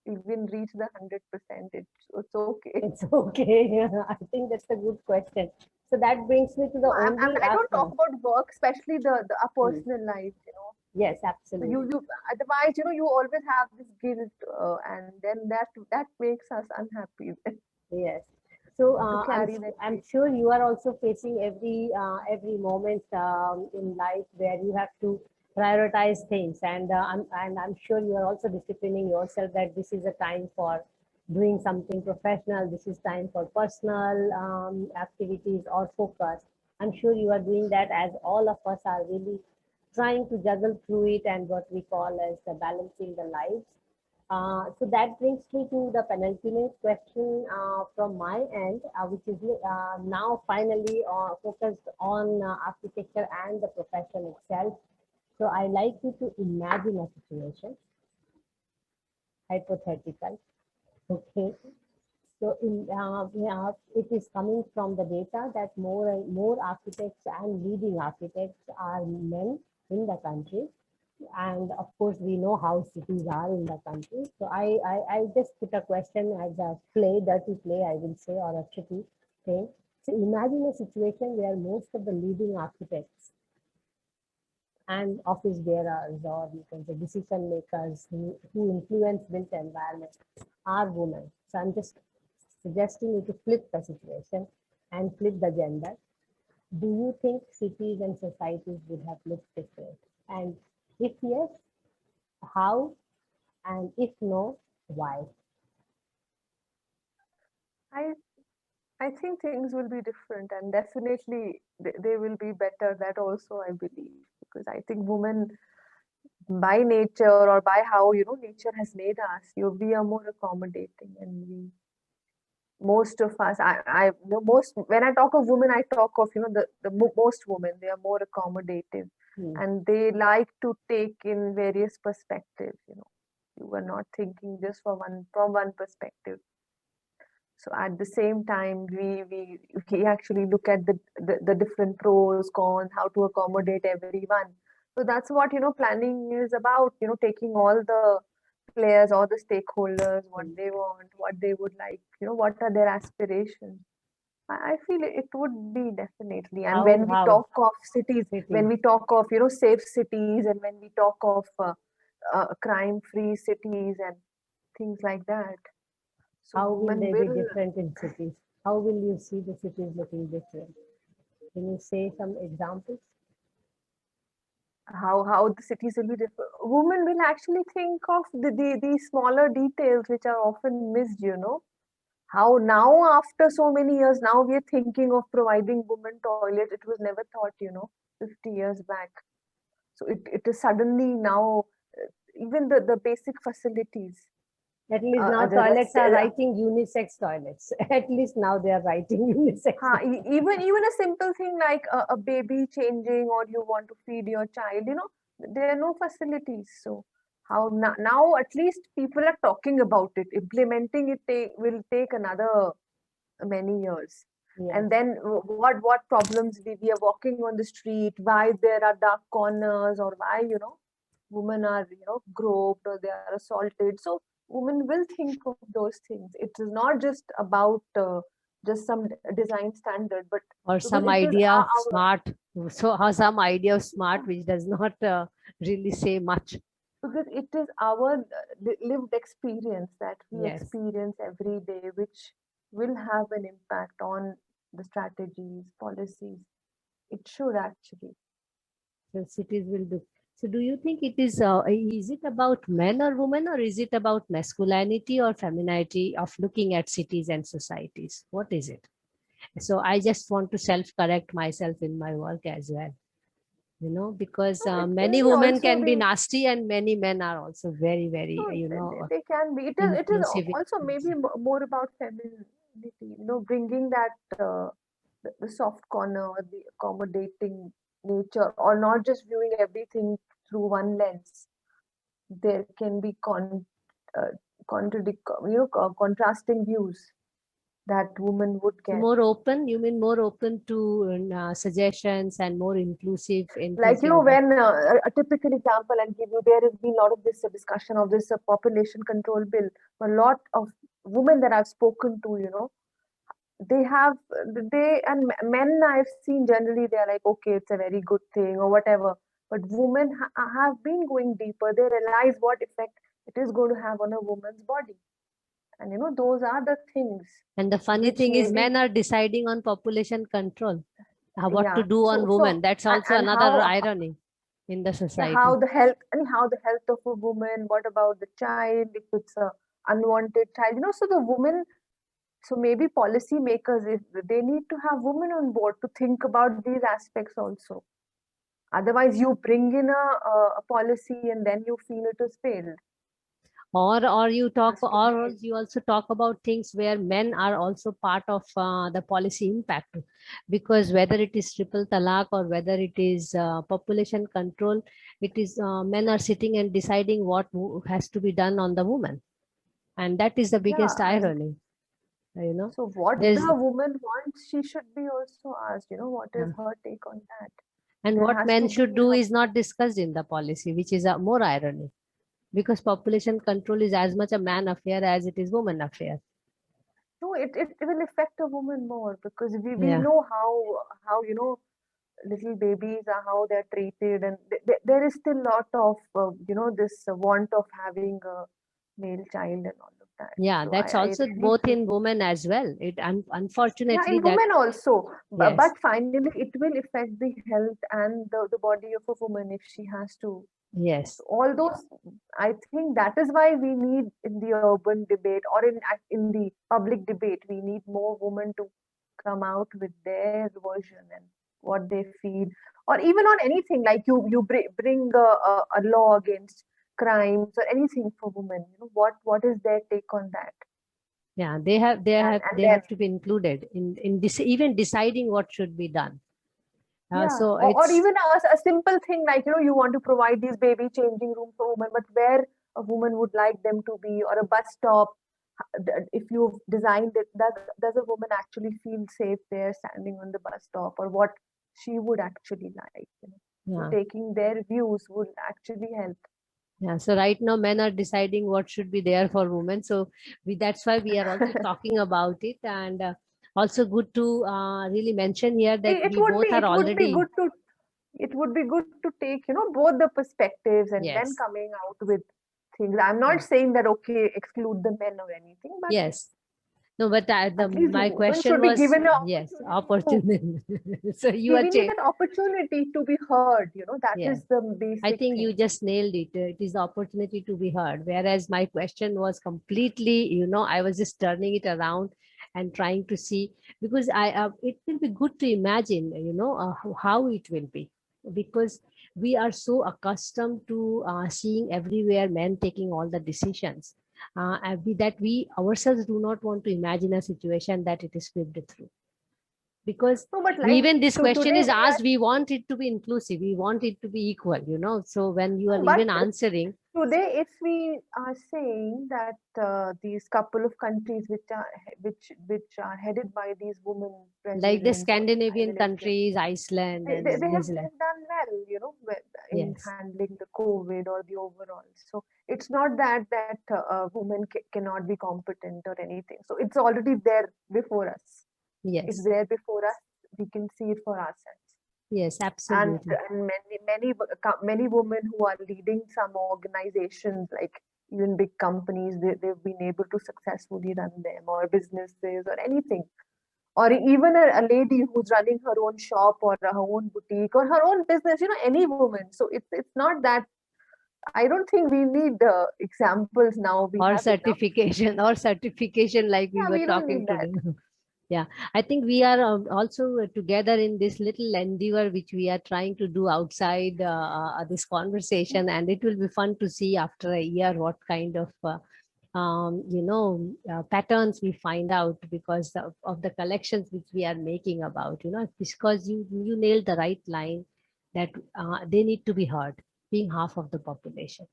even reach the 100%, it's okay. It's okay. I think that's a good question. So that brings me to the No, only I don't talk after. about work, especially the our Hmm. personal lives, you know. Yes, So absolutely. you otherwise, you know, you always have this guilt, and then that makes us unhappy Yes. So to carry that I'm weight. sure you are also facing every moment in life where you have to prioritize things, and I'm sure you are also disciplining yourself that this is a time for doing something professional. This is time for personal activities or focus. I'm sure you are doing that, as all of us are really trying to juggle through it and what we call as the balancing the lives. So that brings me to the penultimate question from my end, which is now finally focused on architecture and the profession itself. So I like you to imagine a situation, hypothetical. Okay. So it is coming from the data that more and more architects and leading architects are men in the country. And of course, we know how cities are in the country. So I just put a question as a play, dirty play, I will say, or a tricky thing. So imagine a situation where most of the leading architects and office bearers, or you can say decision makers who influence built environment, are women. So I'm just suggesting you to flip the situation and flip the gender. Do you think cities and societies would have looked different? And if yes, how? And if no, why? I I think things will be different, and definitely they will be better. That also I believe, because I think women by nature, or by how, you know, nature has made us, we are more accommodating, and we, most of us, you know, most, when I talk of women, I talk of, you know, most women, they are more accommodative, Hmm. and they like to take in various perspectives, you know. You are not thinking just from one perspective. So at the same time, we actually look at the different pros, cons, how to accommodate everyone. So that's what, you know, planning is about, you know, taking all the players, all the stakeholders, what Hmm. they want, what they would like, you know, what are their aspirations. I feel it would be definitely. And when we How talk of cities, when cities? we talk of, you know, safe cities, and when we talk of crime-free cities and things like that, so How will women they be will, different in cities? How will you see the cities looking different? Can you say some examples? how the cities will be different. Women will actually think of these smaller details which are often missed, you know. How now, after so many years, now we are thinking of providing women toilets. It was never thought, you know, 50 years back. So it is suddenly now, even the basic facilities. At least Uh, now uh, the, toilets the, are uh, writing unisex toilets. At least now they are writing unisex. even a simple thing like a baby changing, or you want to feed your child, you know, there are no facilities. So how now at least people are talking about it. Implementing it will take another many years. Yes. And then what problems, we are walking on the street, why there are dark corners, or why, you know, women are, you know, groped, or they are assaulted. So women will think of those things. It is not just about just some design standard, but Or because some it is idea of our, smart. So, how some idea of smart, yeah, which does not really say much. because it is our lived experience that we Yes. experience every day, which will have an impact on the strategies, policies. It should actually. So cities will do. So do you think is it about men or women, or is it about masculinity or femininity of looking at cities and societies? What is it? So I just want to self-correct myself in my work as well, because No, it can many be women also can be the, nasty and many men are also very, no, very, they can be. It is inclusive. also maybe more about femininity, you know, bringing that the soft corner, or the accommodating nature, or not just viewing everything through one lens. There can be uh, contradict, you know, contrasting views. that women would get. More open, you mean more open to suggestions and more inclusive in Like, thinking about. when a typical example I'll give you, there has been a lot of this discussion of this population control bill. A lot of women that I've spoken to, they have, they, and men I've seen generally, they're like, okay, it's a very good thing or whatever. But women have been going deeper. They realize what effect it is going to have on a woman's body. And, those are the things And the funny which thing is, maybe, men are deciding on population control, what to yeah. do on women. That's also And another irony in the yeah, society. how the health of a woman, what about the child, if it's a unwanted child, so the woman, so maybe policy makers, if they need to have women on board to think about these aspects also. Otherwise, you bring in a policy and then you feel it has failed. Or you talk, Has to or be. you also talk about things where men are also part of the policy impact, because whether it is triple talaq or whether it is population control, it is men are sitting and deciding what has to be done on the woman, and that is the Yeah, biggest irony. so what There's the woman wants, she should be also asked, what is uh, her take on that? and There what has men to be should do is not discussed in the policy, which is a more irony, because population control is as much a man affair as it is woman affair. no, it will affect a woman more because we Yeah. know how little babies are, how they're treated, and there is still lot of this want of having a male child and all of that. Yeah, So that's I also really both feel, in women as well. yeah, Unfortunately in that, women also, yes, but finally it will affect the health and the body of a woman if she has to. yes, All those, I think that is why we need in the urban debate or in the public debate, we need more women to come out with their version and what they feel, or even on anything like you bring a law against crimes or anything for women. What is their take on that? yeah, they And have to be included in this, even deciding what should be done. yeah, So or it's, even a simple thing like, you want to provide these baby changing rooms for women, but where a woman would like them to be, or a bus stop. If you've designed it, does a woman actually feel safe there standing on the bus stop, or what she would actually like? So yeah, taking their views would actually help. yeah. So right now men are deciding what should be there for women. So that's why we are also talking about it, and also good to really mention here that It we would be both are it would be already, good to it would be good to take both the perspectives and then yes, coming out with things. I'm not yeah, saying that okay, exclude the men or anything, but yes. No, but at least my women question should be was, given an yes, opportunity to. opportunity. So you We are, need that opportunity to be heard. That yeah. is the I basic think you thing. just nailed it. It is the opportunity to be heard. Whereas my question was completely, I was just turning it around and trying to see, because it will be good to imagine, how it will be, because we are so accustomed to seeing everywhere men taking all the decisions, and that we ourselves do not want to imagine a situation that it is flipped through, because No, but like even this question today is we are. asked, we want it to be inclusive, we want it to be equal, so when you are No, even but answering, today, if we are saying that these couple of countries which are headed by these women like the presidents or prime Scandinavian ministers, countries, Iceland they, and they, they New have Zealand, they've done well, in yes, handling the COVID or the overall. So it's not that women cannot be competent or anything. So it's already there before us. It's yes, there before us. We can see it for ourselves. yes, and, absolutely, and many women who are leading some organizations, like even big companies, they've been able to successfully run them, or businesses or anything, or even a lady who's running her own shop or her own boutique or her own business, any woman. So it's not that. I don't think we need examples now. We or have enough. certification or certification, like we Yeah, were we don't talking need that. today. Yeah, I think we are also together in this little endeavor which we are trying to do outside this conversation, and it will be fun to see after a year what kind of patterns we find out, because of the collections which we are making about, because you nailed the right line, that they need to be heard, being half of the population.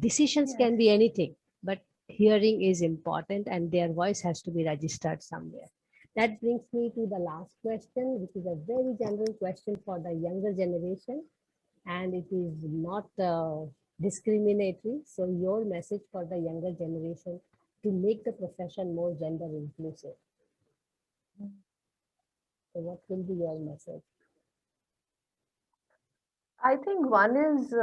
Decisions Yes. can be anything, but hearing is important and their voice has to be registered somewhere. That brings me to the last question, which is a very general question for the younger generation, and it is not discriminatory. So your message for the younger generation to make the profession more gender inclusive. So what will be your message? I think one is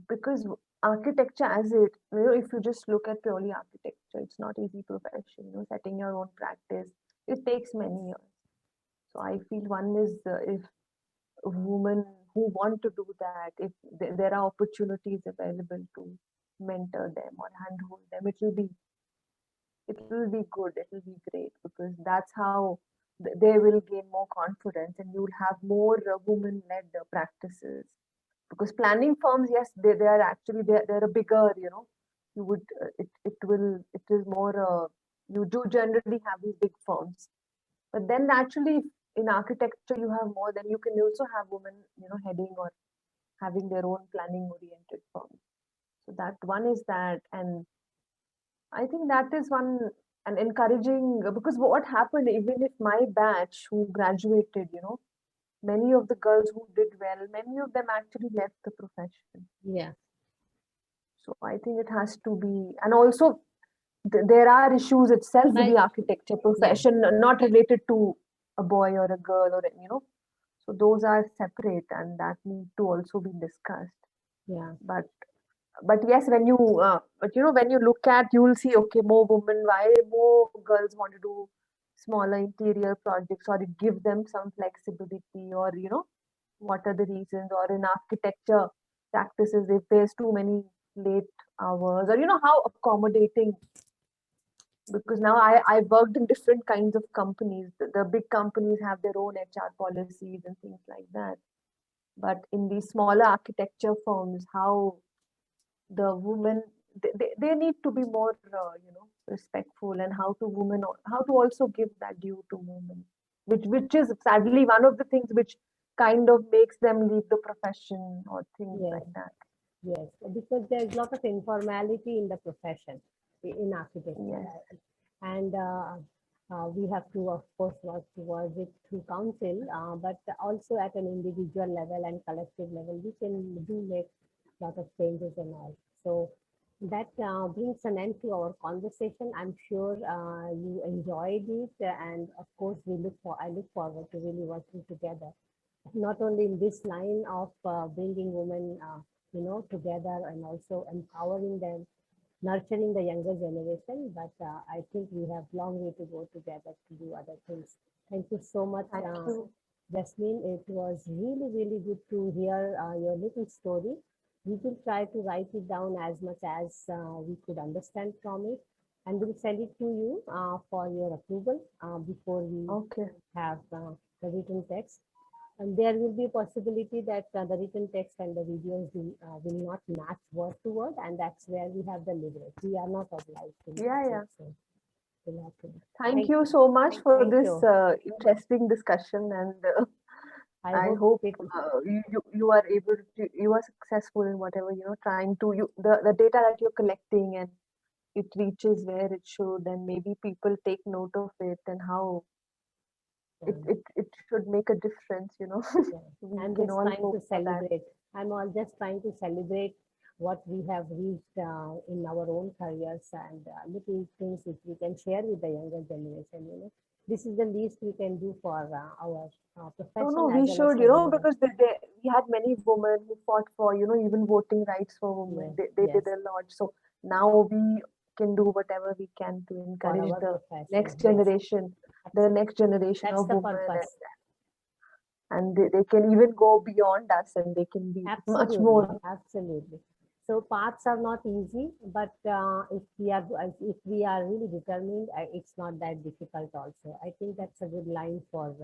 because architecture as it, if you just look at purely architecture, it's not easy profession, setting your own practice, it takes many years. So I feel one is if women who want to do that, if there are opportunities available to mentor them or handhold them, it will be good, it will be great, because that's how they will gain more confidence and you'll have more women-led practices. Because planning firms, yes, they are actually they're a bigger, you would it is more you do generally have these big firms, but then naturally in architecture you have more, then you can also have women heading or having their own planning oriented firms. So that one is that, and I think that is one, and encouraging, because what happened, even if my batch who graduated, many of the girls who did well, many of them actually left the profession. Yeah. So I think it has to be, and also there are issues itself with the architecture profession, not related to a boy or a girl or so those are separate and that need to also be discussed. Yeah. But yes, when you when you look at, you will see, okay, more women, why more girls want to do smaller interior projects, or it give them some flexibility, or what are the reasons, or in architecture practices if there's too many late hours, or how accommodating, because now I worked in different kinds of companies. The big companies have their own HR policies and things like that, but in these smaller architecture firms, how the women, they need to be more respectful, and how to also give that due to women, which is sadly one of the things which kind of makes them leave the profession or things like that. Yes, because there's a lot of informality in the profession in architecture. Yes. And we have to, of course, work towards it through council, but also at an individual level and collective level, we can do make a lot of changes and all. So that brings an end to our conversation. I'm sure you enjoyed it, and of course, I look forward to really working together, not only in this line of bringing women, together, and also empowering them, nurturing the younger generation. But I think we have long way to go together to do other things. Thank you so much, Thank you. Jasmine. It was really, really good to hear your little story. We will try to write it down as much as we could understand from it, and we'll send it to you for your approval before we have the written text. And there will be a possibility that the written text and the videos will not match word to word, and that's where we have the leverage. We are not obliged to. Yeah. So we'll have to. Thank you so much for this interesting discussion, and I hope you are able to, you are successful in whatever trying to, the data that you're collecting, and it reaches where it should, and maybe people take note of it, and how it should make a difference. I'm just trying to celebrate. I'm all just trying to celebrate what we have reached in our own careers, and little things which we can share with the younger generation. This is the least we can do for our profession. No, we should, because we had many women who fought for, even voting rights for women. They did a lot. So now we can do whatever we can to encourage the next generation, the next generation of women. And they can even go beyond us, and they can be much more. Absolutely. So paths are not easy, but if we are really determined, it's not that difficult also. I think that's a good line for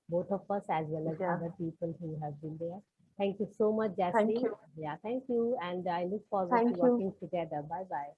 both of us, as well as other people who have been there. Thank you so much, Jasmine. Thank you. Yeah, thank you. And I look forward to working together. Bye-bye.